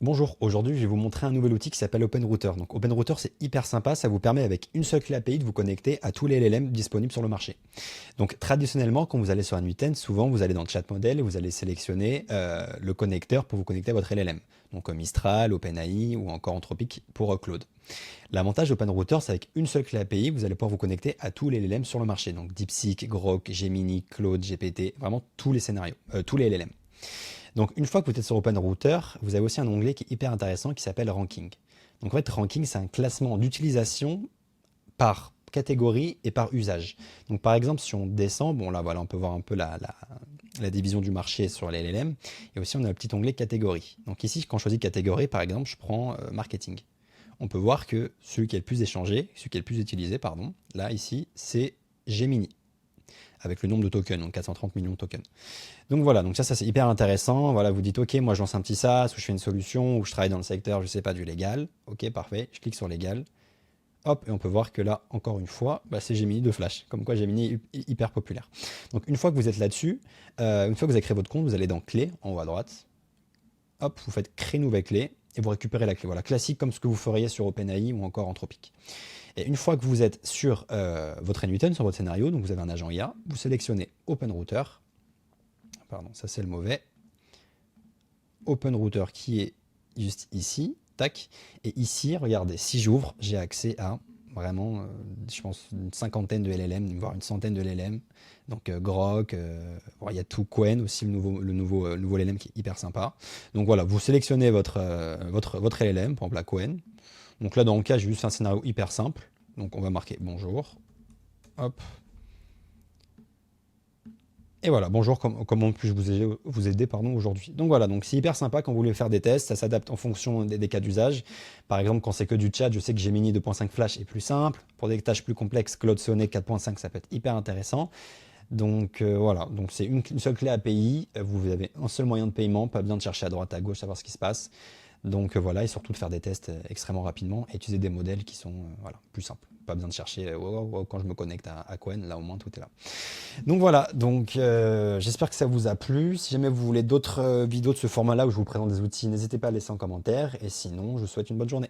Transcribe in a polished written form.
Bonjour, aujourd'hui je vais vous montrer un nouvel outil qui s'appelle OpenRouter. Donc OpenRouter c'est hyper sympa, ça vous permet avec une seule clé API de vous connecter à tous les LLM disponibles sur le marché. Donc traditionnellement quand vous allez sur un UTN, souvent vous allez dans le chat model et vous allez sélectionner le connecteur pour vous connecter à votre LLM. Donc Mistral, OpenAI ou encore Anthropic pour Claude. L'avantage d'OpenRouter c'est avec une seule clé API, vous allez pouvoir vous connecter à tous les LLM sur le marché. Donc DeepSeek, Grok, Gemini, Claude, GPT, vraiment tous les scénarios, tous les LLM. Donc une fois que vous êtes sur OpenRouter, vous avez aussi un onglet qui est hyper intéressant qui s'appelle Ranking. Donc en fait, Ranking, c'est un classement d'utilisation par catégorie et par usage. Donc par exemple, si on descend, bon là voilà, on peut voir un peu la division du marché sur les LLM. Et aussi, on a le petit onglet catégorie. Donc ici, quand je choisis catégorie, par exemple, je prends marketing. On peut voir que celui qui est le plus échangé, celui qui est le plus utilisé, pardon, là ici, c'est Gemini avec le nombre de tokens, donc 430 millions de tokens. Donc voilà, donc ça c'est hyper intéressant. Voilà, vous dites ok, moi je lance un petit SaaS, ou je fais une solution, ou je travaille dans le secteur, je sais pas, du légal. Ok, parfait, je clique sur légal. Hop, et on peut voir que là, encore une fois, bah, c'est Gemini de Flash. Comme quoi Gemini est hyper populaire. Donc une fois que vous êtes là-dessus, une fois que vous avez créé votre compte, vous allez dans clé, en haut à droite. Hop, vous faites créer nouvelle clé, et vous récupérez la clé. Voilà, classique comme ce que vous feriez sur OpenAI ou encore Anthropic. Et une fois que vous êtes sur votre NUTN, sur votre scénario, donc vous avez un agent IA, vous sélectionnez OpenRouter. Pardon, ça c'est le mauvais. OpenRouter qui est juste ici, tac. Et ici, regardez, si j'ouvre, j'ai accès à vraiment, je pense, une cinquantaine de LLM, voire une centaine de LLM. Donc Grok, bon, il y a tout, Qwen aussi, le nouveau LLM qui est hyper sympa. Donc voilà, vous sélectionnez votre LLM, par exemple la Qwen. Donc là, dans le cas, j'ai juste fait un scénario hyper simple. Donc on va marquer bonjour. Hop. Et voilà, bonjour, comment puis-je vous aider aujourd'hui. Donc voilà, donc c'est hyper sympa quand vous voulez faire des tests, ça s'adapte en fonction des cas d'usage. Par exemple, quand c'est que du chat, je sais que Gemini 2.5 Flash est plus simple. Pour des tâches plus complexes, Claude Sonnet 4.5, ça peut être hyper intéressant. Donc voilà, donc c'est une seule clé API, vous avez un seul moyen de paiement, pas besoin de chercher à droite, à gauche, savoir ce qui se passe. Donc voilà, et surtout de faire des tests extrêmement rapidement et utiliser des modèles qui sont voilà, plus simples. Pas besoin de chercher quand je me connecte à Qwen, là au moins tout est là. Donc voilà, donc j'espère que ça vous a plu. Si jamais vous voulez d'autres vidéos de ce format-là où je vous présente des outils, n'hésitez pas à laisser en commentaire. Et sinon, je vous souhaite une bonne journée.